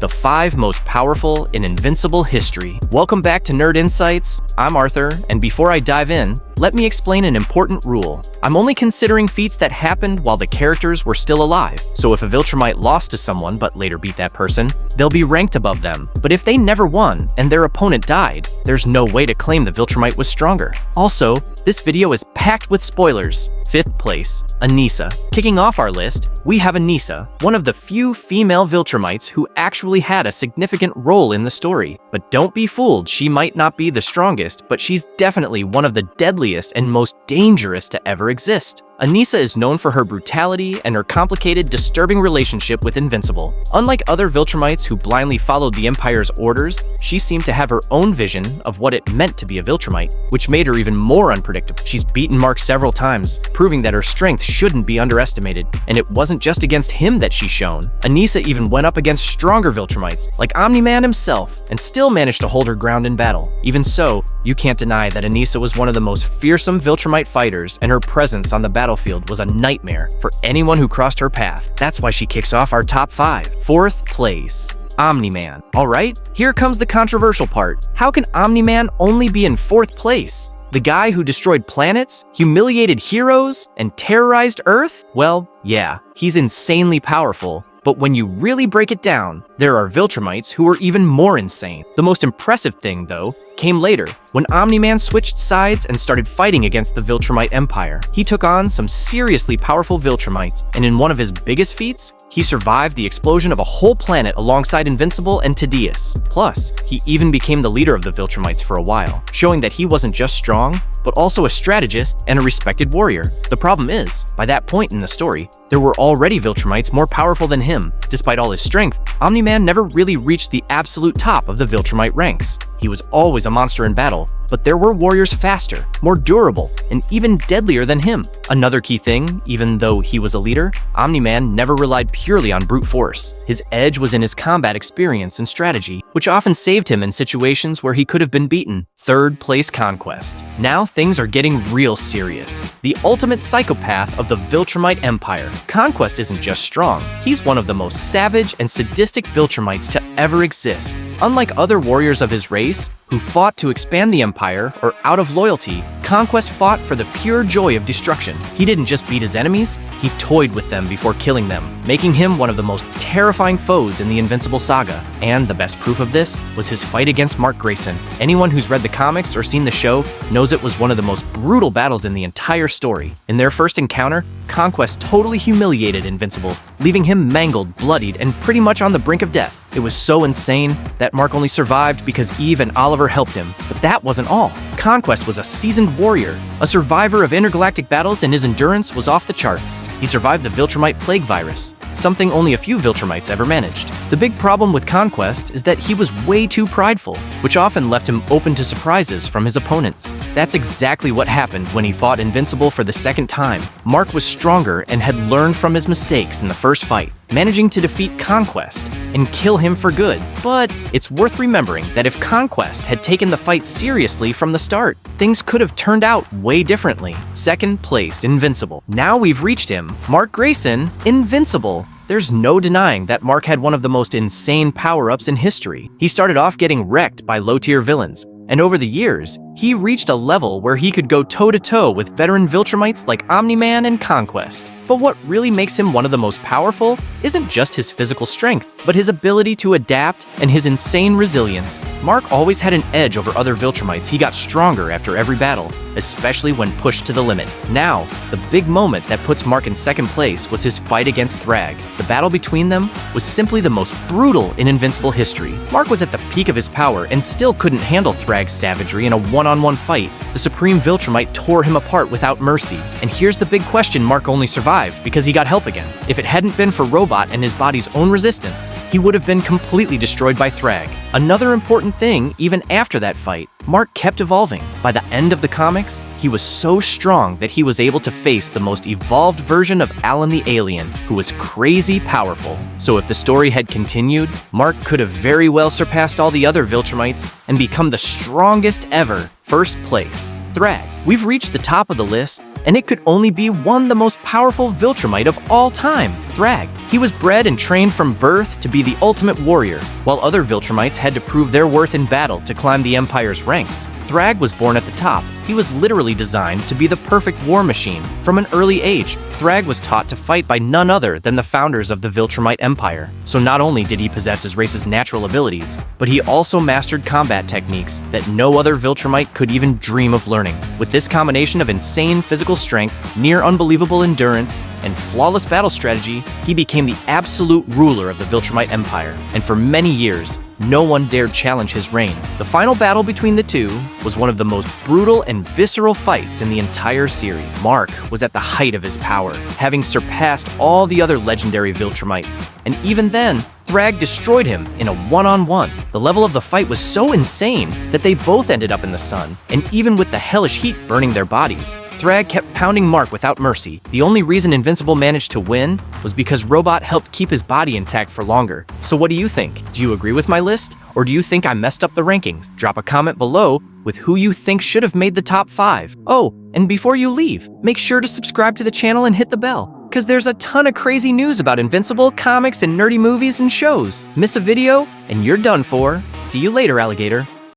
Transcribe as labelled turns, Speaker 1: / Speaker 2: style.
Speaker 1: the 5 most powerful in Invincible History. Welcome back to Nerd Insights. I'm Arthur, and before I dive in, let me explain an important rule. I'm only considering feats that happened while the characters were still alive. So if a Viltrumite lost to someone but later beat that person, they'll be ranked above them. But if they never won and their opponent died, there's no way to claim the Viltrumite was stronger. Also, this video is packed with spoilers. 5th place, Anissa. Kicking off our list, we have Anissa, one of the few female Viltrumites who actually had a significant role in the story. But don't be fooled, she might not be the strongest, but she's definitely one of the deadliest and most dangerous to ever exist. Anissa is known for her brutality and her complicated, disturbing relationship with Invincible. Unlike other Viltrumites who blindly followed the Empire's orders, she seemed to have her own vision of what it meant to be a Viltrumite, which made her even more unpredictable. She's beaten Mark several times, proving that her strength shouldn't be underestimated, and it wasn't just against him that she shone. Anissa even went up against stronger Viltrumites, like Omni-Man himself, and still managed to hold her ground in battle. Even so, you can't deny that Anissa was one of the most fearsome Viltrumite fighters, and her presence on the battlefield was a nightmare for anyone who crossed her path. That's why she kicks off our top 5. 4th place, Omni-Man. Alright, here comes the controversial part. How can Omni-Man only be in 4th place? The guy who destroyed planets, humiliated heroes, and terrorized Earth? Well, yeah, he's insanely powerful. But when you really break it down, there are Viltrumites who are even more insane. The most impressive thing, though, came later, when Omni-Man switched sides and started fighting against the Viltrumite Empire. He took on some seriously powerful Viltrumites, and in one of his biggest feats, he survived the explosion of a whole planet alongside Invincible and Tydeus. Plus, he even became the leader of the Viltrumites for a while, showing that he wasn't just strong, but also a strategist and a respected warrior. The problem is, by that point in the story, there were already Viltrumites more powerful than him. Despite all his strength, Omni-Man never really reached the absolute top of the Viltrumite ranks. He was always a monster in battle, but there were warriors faster, more durable, and even deadlier than him. Another key thing, even though he was a leader, Omni-Man never relied purely on brute force. His edge was in his combat experience and strategy, which often saved him in situations where he could have been beaten. 3rd place, Conquest. Now things are getting real serious. The ultimate psychopath of the Viltrumite Empire. Conquest isn't just strong, he's one of the most savage and sadistic Viltrumites to ever exist. Unlike other warriors of his race, who fought to expand the Empire or out of loyalty, Conquest fought for the pure joy of destruction. He didn't just beat his enemies, he toyed with them before killing them, making him one of the most terrifying foes in the Invincible saga. And the best proof of this was his fight against Mark Grayson. Anyone who's read the comics or seen the show knows it was one of the most brutal battles in the entire story. In their first encounter, Conquest totally humiliated Invincible, leaving him mangled, bloodied, and pretty much on the brink of death. It was so insane that Mark only survived because Eve and Oliver helped him. But that wasn't all. Conquest was a seasoned warrior, a survivor of intergalactic battles, and his endurance was off the charts. He survived the Viltrumite plague virus, something only a few Viltrumites ever managed. The big problem with Conquest is that he was way too prideful, which often left him open to surprises from his opponents. That's exactly what happened when he fought Invincible for the 2nd time. Mark was stronger and had learned from his mistakes in the first fight, managing to defeat Conquest and kill him for good. But it's worth remembering that if Conquest had taken the fight seriously from the start, things could have turned out way differently. 2nd place, Invincible. Now we've reached him. Mark Grayson, Invincible. There's no denying that Mark had one of the most insane power-ups in history. He started off getting wrecked by low-tier villains, and over the years, he reached a level where he could go toe-to-toe with veteran Viltrumites like Omni-Man and Conquest. But what really makes him one of the most powerful isn't just his physical strength, but his ability to adapt and his insane resilience. Mark always had an edge over other Viltrumites. He got stronger after every battle, especially when pushed to the limit. Now, the big moment that puts Mark in 2nd place was his fight against Thrag. The battle between them was simply the most brutal in Invincible history. Mark was at the peak of his power and still couldn't handle Thrag's savagery in a one-on-one fight. The Supreme Viltrumite tore him apart without mercy. And here's the big question: Mark only survived because he got help again. If it hadn't been for Robot and his body's own resistance, he would have been completely destroyed by Thrag. Another important thing, even after that fight, Mark kept evolving. By the end of the comics, he was so strong that he was able to face the most evolved version of Alan the Alien, who was crazy powerful. So if the story had continued, Mark could have very well surpassed all the other Viltrumites and become the strongest ever. 1st place, Thrag. We've reached the top of the list, and it could only be the most powerful Viltrumite of all time. Thrag. He was bred and trained from birth to be the ultimate warrior, while other Viltrumites had to prove their worth in battle to climb the Empire's ranks. Thrag was born at the top. He was literally designed to be the perfect war machine. From an early age, Thrag was taught to fight by none other than the founders of the Viltrumite Empire. So not only did he possess his race's natural abilities, but he also mastered combat techniques that no other Viltrumite could even dream of learning. With this combination of insane physical strength, near unbelievable endurance, and flawless battle strategy, he became the absolute ruler of the Viltrumite Empire. And for many years, no one dared challenge his reign. The final battle between the two was one of the most brutal and visceral fights in the entire series. Mark was at the height of his power, having surpassed all the other legendary Viltrumites, and even then, Thrag destroyed him in a one-on-one. The level of the fight was so insane that they both ended up in the sun, and even with the hellish heat burning their bodies, Thrag kept pounding Mark without mercy. The only reason Invincible managed to win was because Robot helped keep his body intact for longer. So what do you think? Do you agree with my list? Or do you think I messed up the rankings? Drop a comment below with who you think should have made the top 5. Oh, and before you leave, make sure to subscribe to the channel and hit the bell, because there's a ton of crazy news about Invincible, comics, and nerdy movies and shows. Miss a video, and you're done for. See you later, alligator.